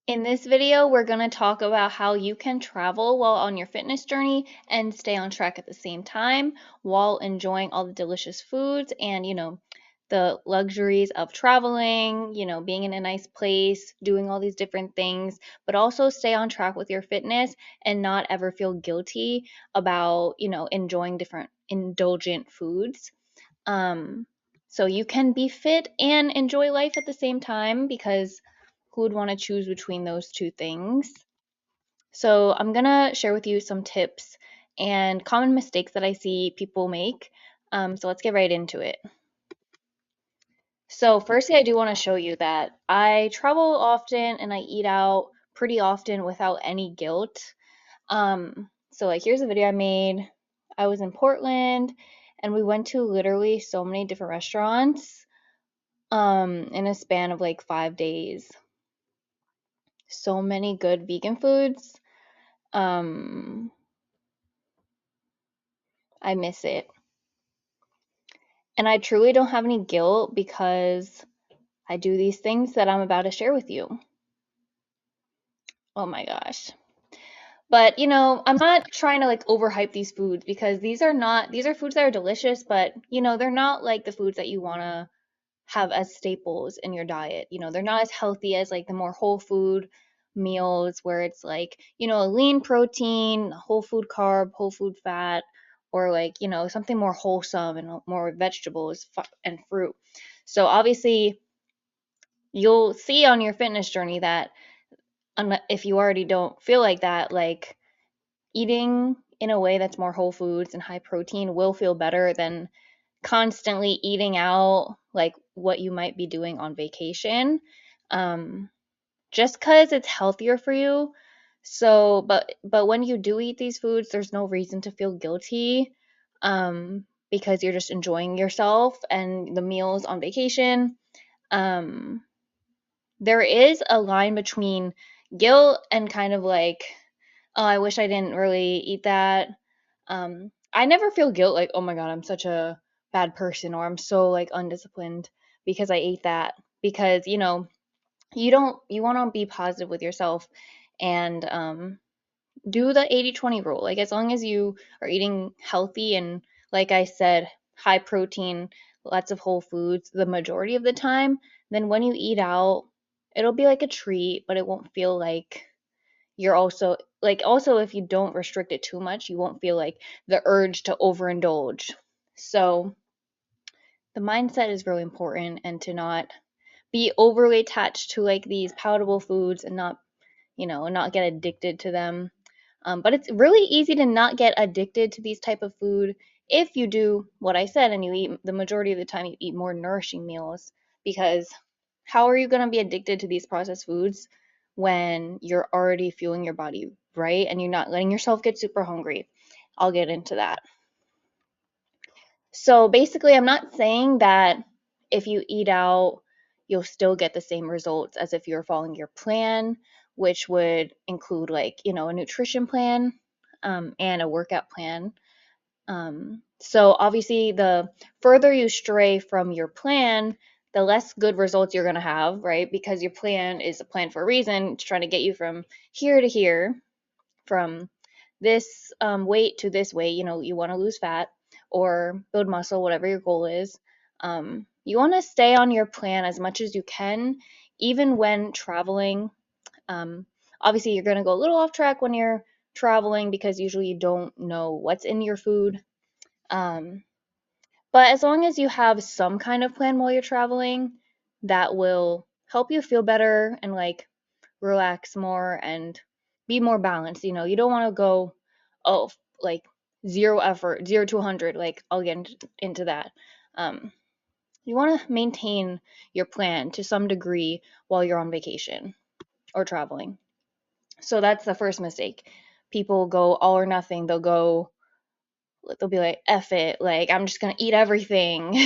In this video, we're going to talk about how you can travel while on your fitness journey and stay on track at the same time while enjoying all the delicious foods and, the luxuries of traveling, being in a nice place, doing all these different things, but also stay on track with your fitness and not ever feel guilty about, enjoying different indulgent foods. Um, so you can be fit and enjoy life at the same time because who would want to choose between those two things? So I'm gonna share with you some tips and common mistakes that I see people make. So let's get right into it. So firstly, I do want to show you that I travel often and I eat out pretty often without any guilt. So like here's a video I made. I was in Portland and we went to literally so many different restaurants in a span of like 5 days. So many good vegan foods. Um, I miss it. And I truly don't have any guilt because I do these things that I'm about to share with you. Oh my gosh. But I'm not trying to like overhype these foods because these are foods that are delicious, but they're not like the foods that you want to have as staples in your diet. They're not as healthy as like the more whole food meals where it's like, a lean protein, whole food carb, whole food fat, or like, something more wholesome and more vegetables and fruit. So obviously, you'll see on your fitness journey that if you already don't feel like that, like eating in a way that's more whole foods and high protein will feel better than constantly eating out like what you might be doing on vacation, um, just because it's healthier for you. So but when you do eat these foods, there's no reason to feel guilty, because you're just enjoying yourself and the meals on vacation. um, there is a line between guilt and kind of like, oh, I wish I didn't really eat that. I never feel guilt like, oh my God, I'm such a bad person or I'm so like undisciplined because I ate that. Because, you want to be positive with yourself and do the 80/20 rule. Like, as long as you are eating healthy and, like I said, high protein, lots of whole foods the majority of the time, then when you eat out, it'll be like a treat, but it won't feel like you're also if you don't restrict it too much, you won't feel like the urge to overindulge. So the mindset is really important and to not be overly attached to like these palatable foods and not get addicted to them. But it's really easy to not get addicted to these type of food if you do what I said and you eat the majority of the time you eat more nourishing meals, because how are you going to be addicted to these processed foods when you're already fueling your body, right? And you're not letting yourself get super hungry. I'll get into that. So basically, I'm not saying that if you eat out, you'll still get the same results as if you're following your plan, which would include like, a nutrition plan, and a workout plan. So obviously, the further you stray from your plan, the less good results you're going to have, right? Because your plan is a plan for a reason. It's trying to get you from here to here, from this weight to this weight. You want to lose fat or build muscle, whatever your goal is. You want to stay on your plan as much as you can, even when traveling. um, Obviously, you're going to go a little off track when you're traveling because usually you don't know what's in your food. um, but as long as you have some kind of plan while you're traveling, that will help you feel better and like relax more and be more balanced. You don't want to go, oh, like zero effort, 0 to 100. Like, I'll get into that. Um, you want to maintain your plan to some degree while you're on vacation or traveling. So that's the first mistake. People go all or nothing. They'll be like, F it, like I'm just gonna eat everything.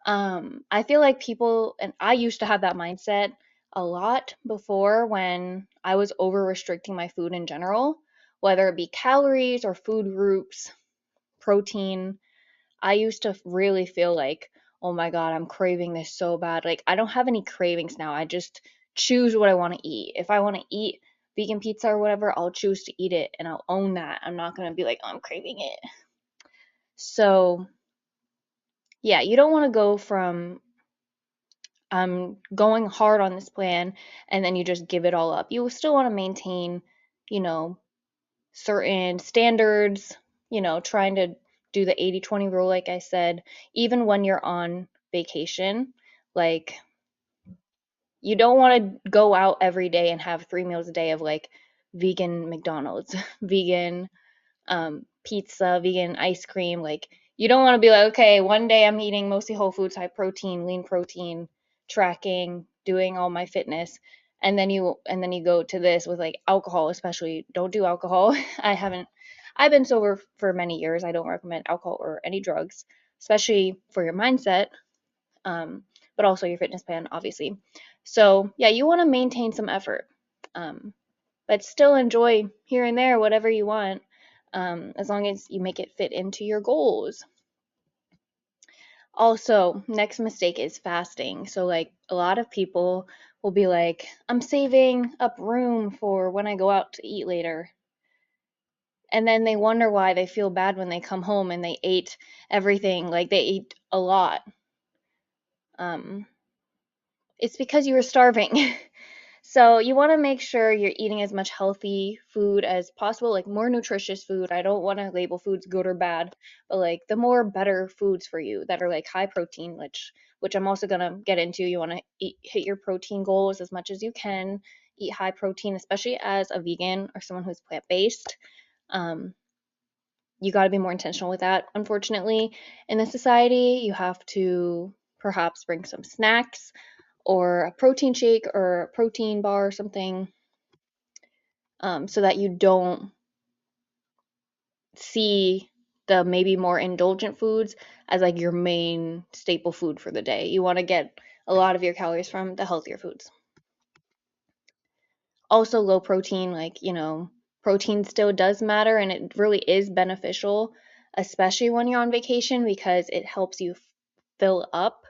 I feel like people, and I used to have that mindset a lot before when I was over restricting my food in general, whether it be calories or food groups, protein. I used to really feel like, oh my God, I'm craving this so bad. Like, I don't have any cravings now. I just choose what I want to eat. If I want to eat vegan pizza or whatever, I'll choose to eat it and I'll own that. I'm not going to be like, oh, I'm craving it. So, yeah, you don't want to go from going hard on this plan and then you just give it all up. You still want to maintain, you know, certain standards, trying to do the 80/20 rule, like I said, even when you're on vacation. Like, you don't want to go out every day and have 3 meals a day of like vegan McDonald's, vegan pizza, vegan ice cream. Like, you don't want to be like, okay, one day I'm eating mostly whole foods, high protein, lean protein, tracking, doing all my fitness, and then you go to this with like alcohol, especially. Don't do alcohol. I've been sober for many years. I don't recommend alcohol or any drugs, especially for your mindset, but also your fitness plan, obviously. So yeah, you want to maintain some effort. Um, but still enjoy here and there whatever you want, as long as you make it fit into your goals. Also, next mistake is fasting. So, like, a lot of people will be like, I'm saving up room for when I go out to eat later. And then they wonder why they feel bad when they come home and they ate everything, like, they ate a lot. Um, it's because you were starving. So you want to make sure you're eating as much healthy food as possible, like more nutritious food. I don't want to label foods good or bad, but like the more better foods for you that are like high protein, which I'm also gonna get into. You want to hit your protein goals as much as you can. Eat high protein, especially as a vegan or someone who's plant based. Um, you got to be more intentional with that. Unfortunately, in this society, you have to perhaps bring some snacks or a protein shake or a protein bar or something, so that you don't see the maybe more indulgent foods as like your main staple food for the day. You want to get a lot of your calories from the healthier foods. Also, low protein, like, protein still does matter and it really is beneficial, especially when you're on vacation, because it helps you fill up.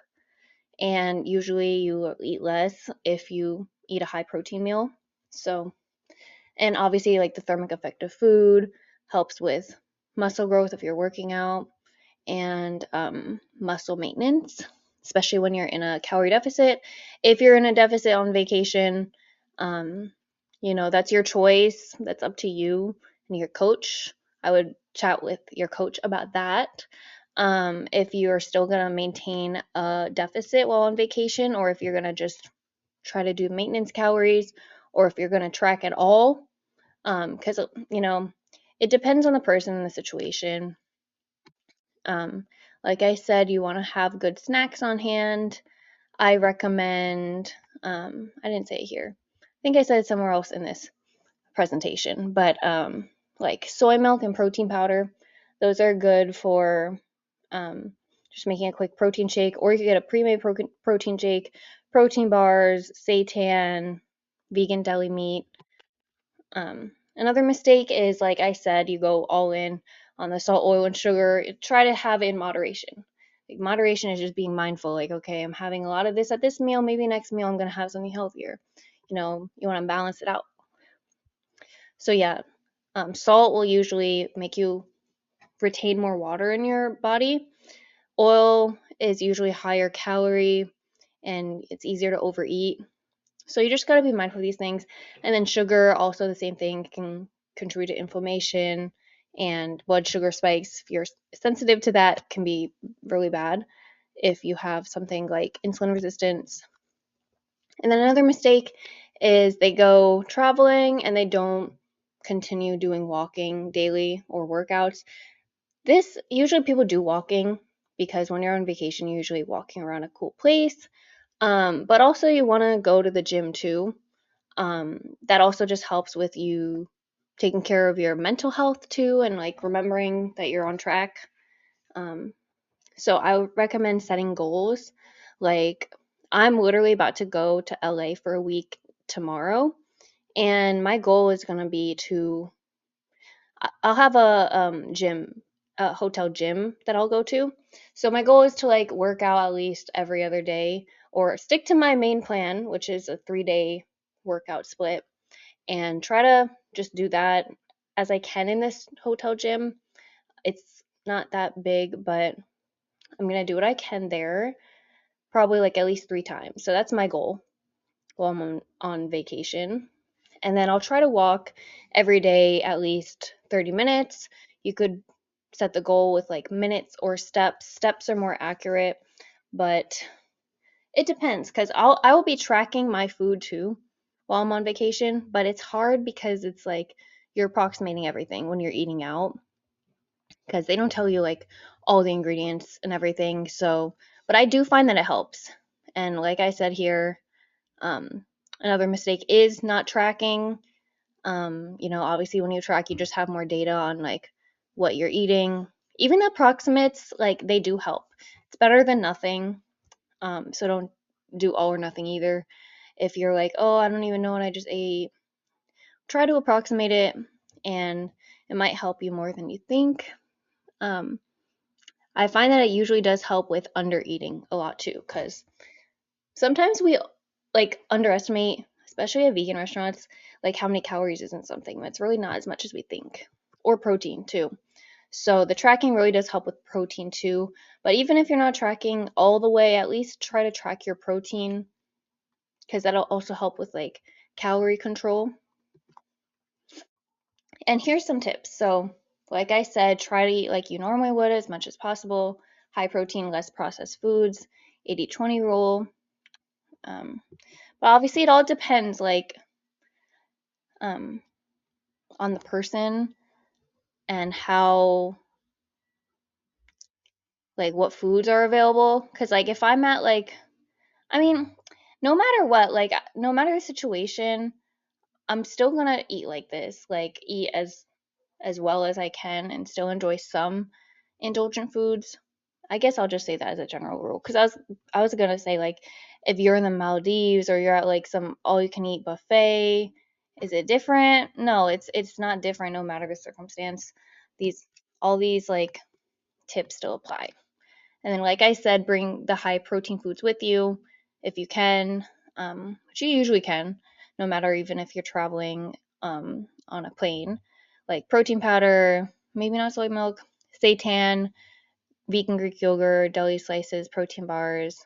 And usually you will eat less if you eat a high protein meal. So, and obviously, like, the thermic effect of food helps with muscle growth if you're working out, and muscle maintenance, especially when you're in a calorie deficit. If you're in a deficit on vacation, um, that's your choice. That's up to you and your coach. I would chat with your coach about that. If you're still going to maintain a deficit while on vacation, or if you're going to just try to do maintenance calories, or if you're going to track at all, because it depends on the person and the situation. um, like I said, you want to have good snacks on hand. I recommend, I didn't say it here, I think I said it somewhere else in this presentation, but like soy milk and protein powder, those are good for um, just making a quick protein shake, or you could get a pre-made protein shake, protein bars, seitan, vegan deli meat. Another mistake is, like I said, you go all in on the salt, oil, and sugar. Try to have it in moderation. Like, moderation is just being mindful. Like, okay, I'm having a lot of this at this meal. Maybe next meal I'm gonna have something healthier. You want to balance it out. So yeah, salt will usually make you retain more water in your body. Oil is usually higher calorie and it's easier to overeat. So you just got to be mindful of these things. And then sugar, also the same thing, can contribute to inflammation and blood sugar spikes. If you're sensitive to that, can be really bad if you have something like insulin resistance. And then another mistake is they go traveling and they don't continue doing walking daily or workouts. This usually people do walking because when you're on vacation, you're usually walking around a cool place. But also you want to go to the gym too. That also just helps with you taking care of your mental health too, and like remembering that you're on track. Um, so I would recommend setting goals. Like, I'm literally about to go to LA for a week tomorrow, and my goal is going to be to, I'll have a gym, a hotel gym that I'll go to. So my goal is to like work out at least every other day, or stick to my main plan, which is a 3-day workout split, and try to just do that as I can in this hotel gym. It's not that big, but I'm going to do what I can there, probably like at least 3 times. So that's my goal while I'm on vacation. And then I'll try to walk every day at least 30 minutes. You could set the goal with like minutes or steps. Steps are more accurate, but it depends because I will be tracking my food too while I'm on vacation, but it's hard because it's like you're approximating everything when you're eating out because they don't tell you like all the ingredients and everything. So, but I do find that it helps. And like I said here, um, another mistake is not tracking. Obviously when you track, you just have more data on like what you're eating. Even the approximates, like they do help. It's better than nothing. So don't do all or nothing either. If you're like, oh, I don't even know what I just ate, try to approximate it, and it might help you more than you think. Um, I find that it usually does help with under eating a lot too, because sometimes we like underestimate, especially at vegan restaurants, like how many calories is in something. That's really not as much as we think, or protein too. So the tracking really does help with protein too. But even if you're not tracking all the way, at least try to track your protein because that'll also help with like calorie control. And here's some tips. So, like I said, try to eat like you normally would as much as possible. High protein, less processed foods, 80-20 rule. But obviously, it all depends like um, on the person and how like what foods are available. Because like if I'm at like, I mean, no matter what, like no matter the situation, I'm still gonna eat like this, like eat as well as I can and still enjoy some indulgent foods. I guess I'll just say that as a general rule because I was gonna say like if you're in the Maldives or you're at like some all you can eat buffet, is it different? No, it's not different no matter the circumstance. These all these like tips still apply. And then like I said, bring the high protein foods with you if you can, which you usually can, no matter even if you're traveling on a plane. Like protein powder, maybe not soy milk, seitan, vegan Greek yogurt, deli slices, protein bars.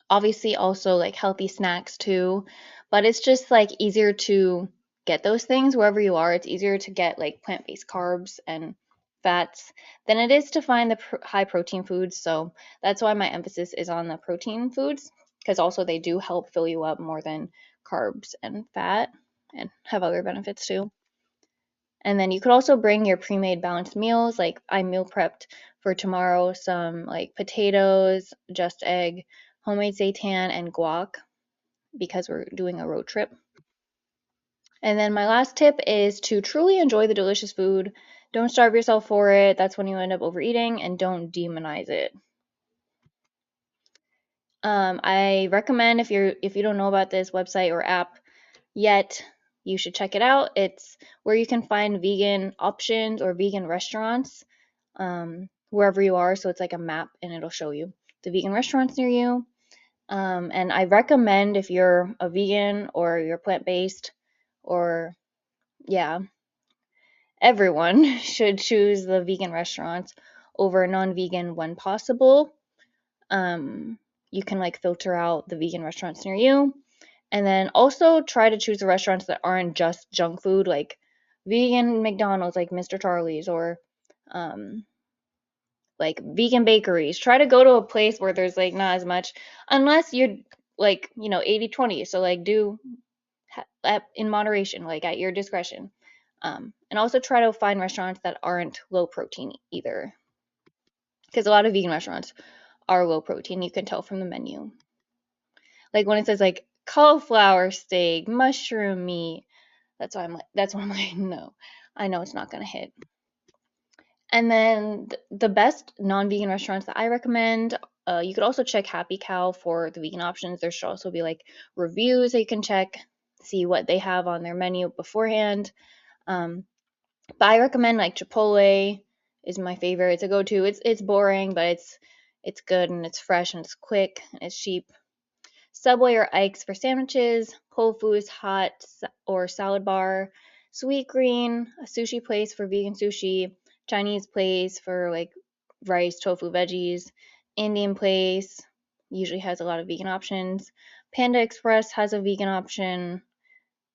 Obviously, also like healthy snacks too, but it's just like easier to get those things wherever you are. It's easier to get like plant based carbs and fats than it is to find the high protein foods. So that's why my emphasis is on the protein foods because also they do help fill you up more than carbs and fat and have other benefits too. And then you could also bring your pre-made balanced meals. Like I meal prepped for tomorrow some like potatoes, just egg, homemade seitan, and guac because we're doing a road trip. And then my last tip is to truly enjoy the delicious food. Don't starve yourself for it. That's when you end up overeating, and don't demonize it. I recommend if you don't know about this website or app yet, you should check it out. It's where you can find vegan options or vegan restaurants wherever you are. So it's like a map and it'll show you the vegan restaurants near you. And I recommend if you're a vegan or you're plant based or, yeah, everyone should choose the vegan restaurants over non vegan when possible. Um, you can like filter out the vegan restaurants near you. And then also try to choose the restaurants that aren't just junk food, like vegan McDonald's, like Mr. Charlie's, or um, like vegan bakeries. Try to go to a place where there's like not as much, unless you're like, 80-20. So like do in moderation, like at your discretion. And also try to find restaurants that aren't low protein either. Because a lot of vegan restaurants are low protein. You can tell from the menu. Like when it says like cauliflower steak, mushroom meat, that's why I'm like, no, I know it's not gonna hit. And then the best non-vegan restaurants that I recommend, you could also check Happy Cow for the vegan options. There should also be like reviews that you can check, see what they have on their menu beforehand. But I recommend like Chipotle is my favorite. It's a go-to. It's boring, but It's good and it's fresh and it's quick and it's cheap. Subway or Ike's for sandwiches, Whole Foods hot or salad bar, Sweet Green, a sushi place for vegan sushi, Chinese place for like rice, tofu, veggies, Indian place usually has a lot of vegan options. Panda Express has a vegan option.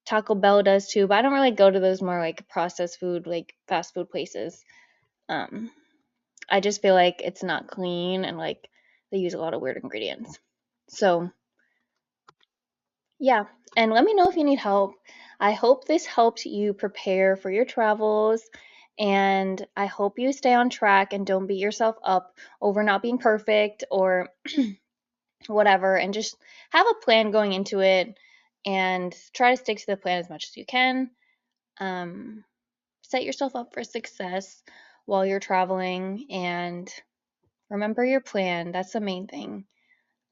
Taco Bell does too, but I don't really go to those more like processed food, like fast food places. Um, I just feel like it's not clean and like they use a lot of weird ingredients. So yeah, and let me know if you need help. I hope this helped you prepare for your travels, and I hope you stay on track and don't beat yourself up over not being perfect or whatever, and just have a plan going into it and try to stick to the plan as much as you can. Um, Set yourself up for success while you're traveling and remember your plan. That's the main thing.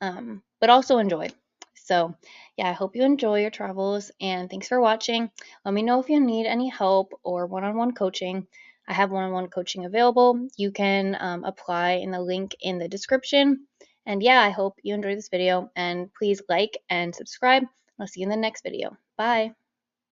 But also enjoy. So, yeah, I hope you enjoy your travels and thanks for watching. Let me know if you need any help or one on one coaching. I have one on one coaching available. You can apply in the link in the description. And yeah, I hope you enjoyed this video and please like and subscribe. I'll see you in the next video. Bye.